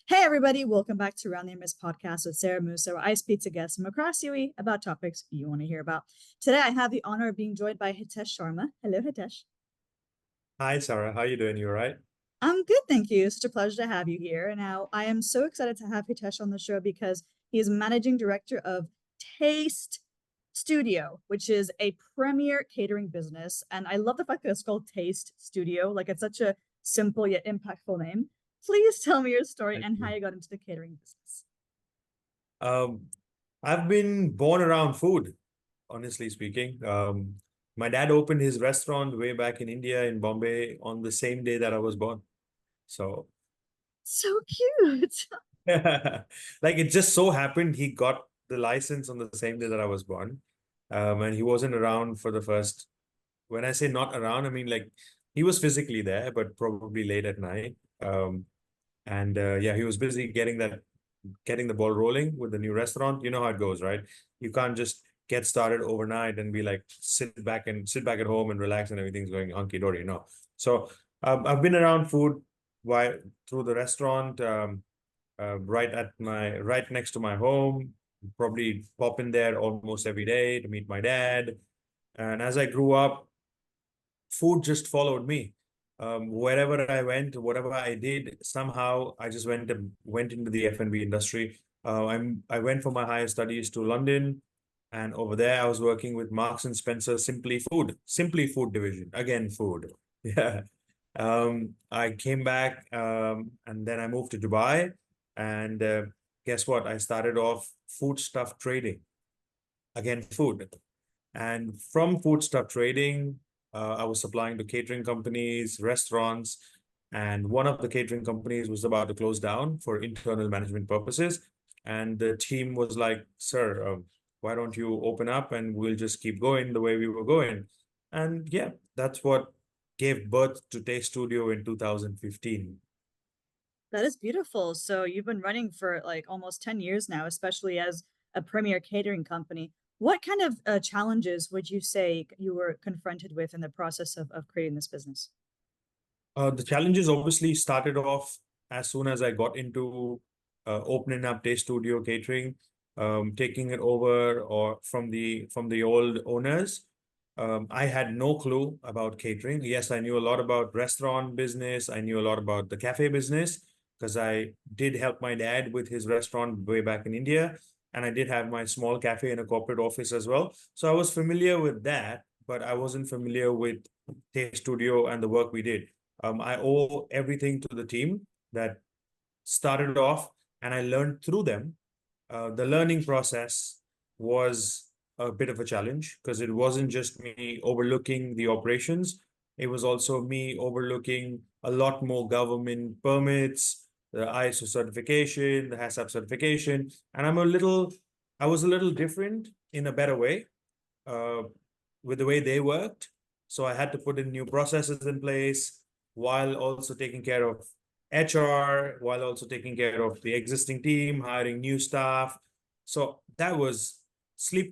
Hey everybody, welcome back to Around the Emirates podcast with Sara Mousa, where I speak to guests from across UAE about topics you want to hear about. Today I have the honor of being joined by Hitesh Sharma. Hello, Hitesh. Hi, Sarah. How you doing? You all right? I'm good, thank you. Such a pleasure to have you here. Now, I am so excited to have Hitesh on the show because he is managing director of Taste Studio, which is a premier catering business. And I love the fact that it's called Taste Studio. Like it's such a simple yet impactful name. Please tell me your story Thank and how you. you got into the catering business. Um, I've been born around food, honestly speaking. My dad opened his restaurant way back in India, in Bombay, on the same day that I was born. So, So cute. like it just so happened he got the license on the same day that I was born. And he wasn't around for the first, when I say not around, I mean like he was physically there, but probably late at night. And yeah, he was busy getting the ball rolling with the new restaurant. You know how it goes, right? You can't just get started overnight and be like sit back at home and relax and everything's going hunky dory. No. So I've been around food while through the restaurant, right next to my home. Probably pop in there almost every day to meet my dad. And as I grew up, food just followed me. Wherever I went, whatever I did, somehow I just went into the F&B industry. I went for my higher studies to London, and over there I was working with Marks and Spencer Simply Food division. Again, food. Yeah. I came back, and then I moved to Dubai, and guess what? I started off food stuff trading. Again, food. And from food stuff trading, I was supplying to catering companies, restaurants, and one of the catering companies was about to close down for internal management purposes. And the team was like, "Sir, why don't you open up and we'll just keep going the way we were going?" And yeah, that's what gave birth to Taste Studio in 2015. That is beautiful. So you've been running for like almost 10 years now, especially as a premier catering company. What kind of challenges would you say you were confronted with in the process of creating this business? The challenges obviously started off as soon as I got into opening up Day Studio Catering, taking it over or from the old owners. I had no clue about catering. Yes, I knew a lot about restaurant business. I knew a lot about the cafe business because I did help my dad with his restaurant way back in India, and I did have my small cafe in a corporate office as well. So I was familiar with that, but I wasn't familiar with Taste Studio and the work we did. I owe everything to the team that started off, and I learned through them. The learning process was a bit of a challenge because it wasn't just me overlooking the operations, it was also me overlooking a lot more government permits, the ISO certification, the HACCP certification. And I was a little different in a better way uh, with the way they worked. So I had to put in new processes in place while also taking care of HR, while also taking care of the existing team, hiring new staff. So that was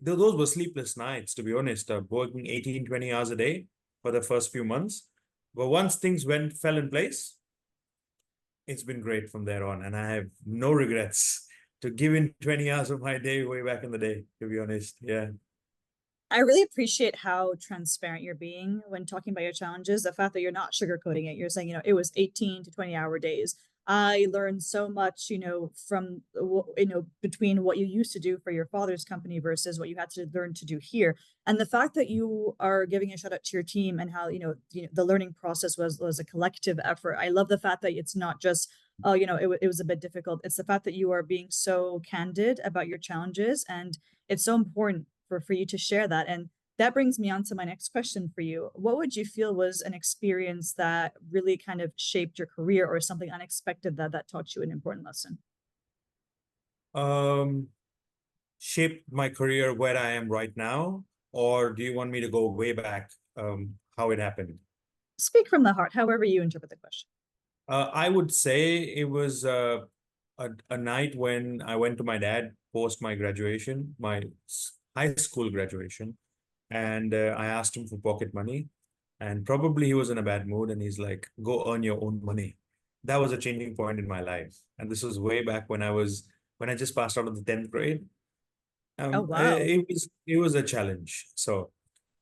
those were sleepless nights, to be honest, working 18, 20 hours a day for the first few months. But once things fell in place, it's been great from there on. And I have no regrets to giving 20 hours of my day way back in the day, to be honest. Yeah. I really appreciate how transparent you're being when talking about your challenges. The fact that you're not sugarcoating it. You're saying, it was 18 to 20-hour days. I learned so much, from, between what you used to do for your father's company versus what you had to learn to do here. And the fact that you are giving a shout out to your team and how, the learning process was a collective effort. I love the fact that it's not just, oh, it was a bit difficult. It's the fact that you are being so candid about your challenges, and it's so important for you to share that. And that brings me on to my next question for you. What would you feel was an experience that really kind of shaped your career, or something unexpected that taught you an important lesson? Um, Shaped my career where I am right now, or do you want me to go way back, how it happened? Speak from the heart, however you interpret the question. I would say it was a night when I went to my dad post my graduation, my high school graduation, and I asked him for pocket money, and probably he was in a bad mood, and he's like, "Go earn your own money." that was a changing point in my life. And this was way back when I just passed out of the 10th grade. Oh, wow. It was a challenge. So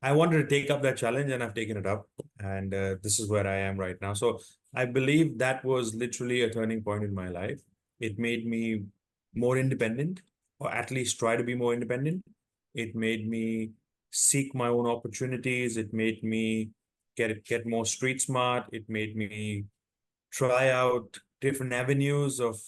I wanted to take up that challenge and I've taken it up. And this is where I am right now. So I believe that was literally a turning point in my life. It made me more independent, or at least try to be more independent. It made me seek my own opportunities. It made me get more street smart. It made me try out different avenues of,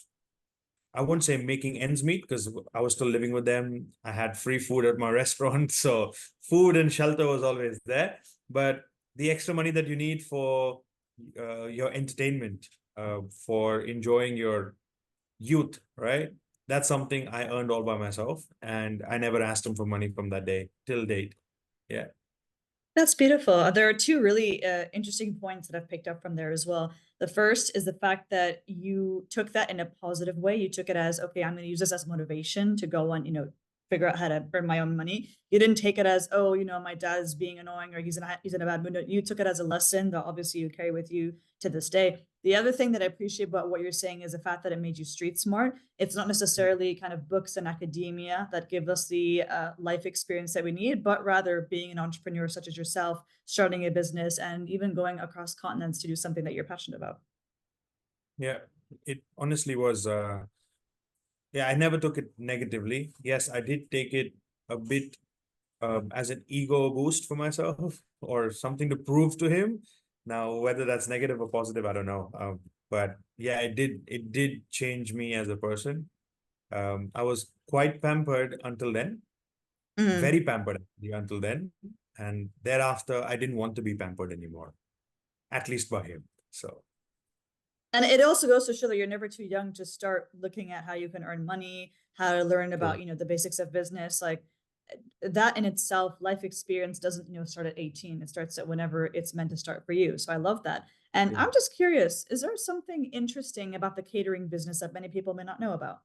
I wouldn't say making ends meet, because I was still living with them. I had free food at my restaurant, so food and shelter was always there. But the extra money that you need for your entertainment, for enjoying your youth, right? That's something I earned all by myself, and I never asked them for money from that day till date. Yeah. That's beautiful. There are two really interesting points that I've picked up from there as well. The first is the fact that you took that in a positive way. You took it as, okay, I'm going to use this as motivation to go on, figure out how to earn my own money. You didn't take it as, oh, my dad's being annoying or he's in a bad mood. No, you took it as a lesson that obviously you carry with you to this day. The other thing that I appreciate about what you're saying is the fact that it made you street smart. It's not necessarily kind of books and academia that give us the life experience that we need, but rather being an entrepreneur such as yourself, starting a business, and even going across continents to do something that you're passionate about. Yeah. It honestly was yeah, I never took it negatively. Yes, I did take it a bit as an ego boost for myself or something to prove to him. Now, whether that's negative or positive, I don't know. But yeah, it did change me as a person. I was quite pampered until then, Mm. very pampered actually until then. And thereafter, I didn't want to be pampered anymore, at least by him. So, And it also goes to show that you're never too young to start looking at how you can earn money, how to learn about, true. the basics of business. Like that in itself, life experience doesn't, start at 18. It starts at whenever it's meant to start for you. So I love that. And Yeah. I'm just curious, is there something interesting about the catering business that many people may not know about?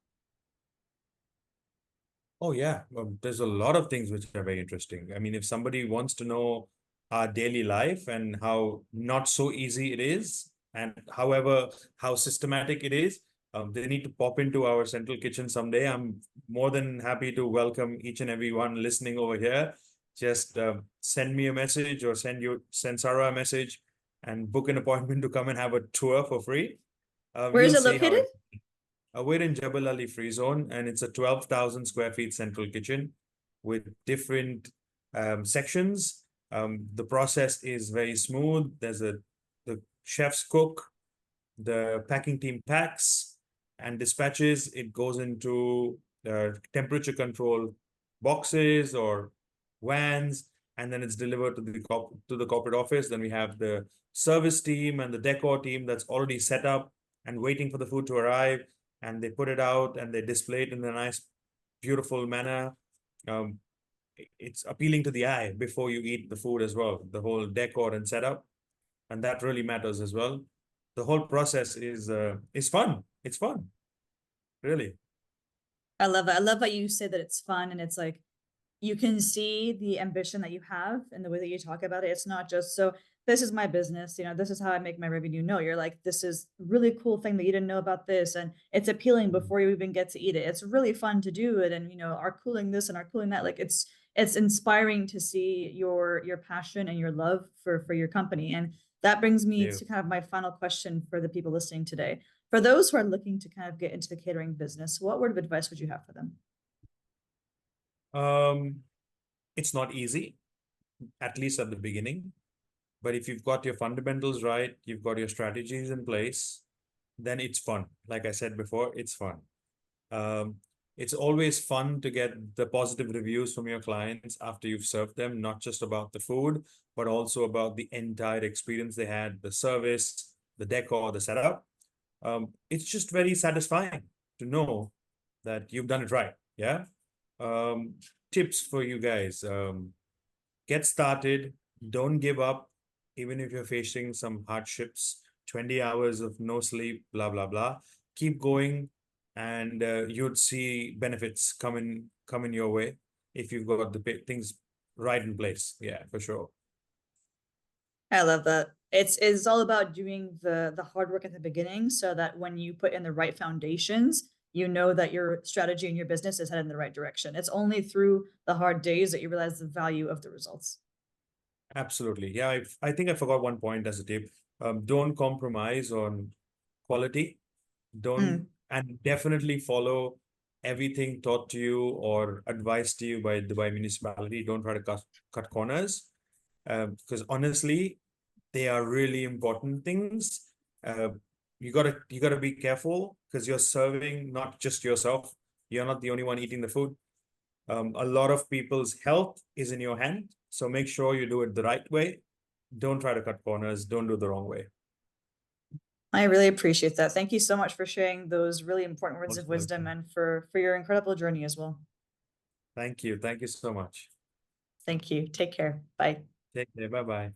Oh yeah, there's a lot of things which are very interesting. I mean, if somebody wants to know our daily life and how not so easy it is, and however how systematic it is, they need to pop into our central kitchen someday. I'm more than happy to welcome each and every one listening over here. Just send me a message or send Sarah a message and book an appointment to come and have a tour for free. Where is You'll it see how located? it. We're in Jebel Ali Free Zone, and it's a 12,000 square feet central kitchen with different sections. The process is very smooth. The chefs cook, the packing team packs and dispatches. It goes into temperature control boxes or vans, and then it's delivered to the corporate office. Then we have the service team and the decor team that's already set up and waiting for the food to arrive, and they put it out and they display it in a nice, beautiful manner. Um, it's appealing to the eye before you eat the food as well. The whole decor and setup, and that really matters as well. The whole process is fun. It's fun, really. I love it. I love that you say that it's fun and it's like you can see the ambition that you have and the way that you talk about it. It's not just so this is my business, this is how I make my revenue. No, you're like, this is really cool thing that you didn't know about this. And it's appealing Mm. before you even get to eat it. It's really fun to do it. And are cooling this and are cooling that. Like it's inspiring to see your passion and your love for your company. And that brings me Yeah. to kind of my final question for the people listening today. For those who are looking to kind of get into the catering business, what word of advice would you have for them? Um, it's not easy, at least at the beginning. But if you've got your fundamentals right, you've got your strategies in place, then it's fun. Like I said before, it's fun. Um, it's always fun to get the positive reviews from your clients after you've served them, not just about the food, but also about the entire experience they had, the service, the decor, the setup. It's just very satisfying to know that you've done it right. Yeah. Um, Tips for you guys. Get started. Don't give up, even if you're facing some hardships, 20 hours of no sleep, blah, blah, blah. Keep going, and you'd see benefits coming your way if you've got the things right in place. Yeah, for sure. I love that. It's all about doing the hard work at the beginning so that when you put in the right foundations, you know that your strategy and your business is headed in the right direction. It's only through the hard days that you realize the value of the results. Absolutely. Yeah, I think I forgot one point as a tip. Don't compromise on quality. Don't, Mm. and definitely follow everything taught to you or advised to you by Dubai municipality. Don't try to cut corners. Because honestly, they are really important things. Uh, you gotta be careful because you're serving not just yourself. You're not the only one eating the food. A lot of people's health is in your hand, so make sure you do it the right way. Don't try to cut corners. Don't do it the wrong way. I really appreciate that. Thank you so much for sharing those really important words of Most wisdom welcome. and for your incredible journey as well. Thank you. Thank you so much. Thank you. Take care. Bye. Take care. Bye bye.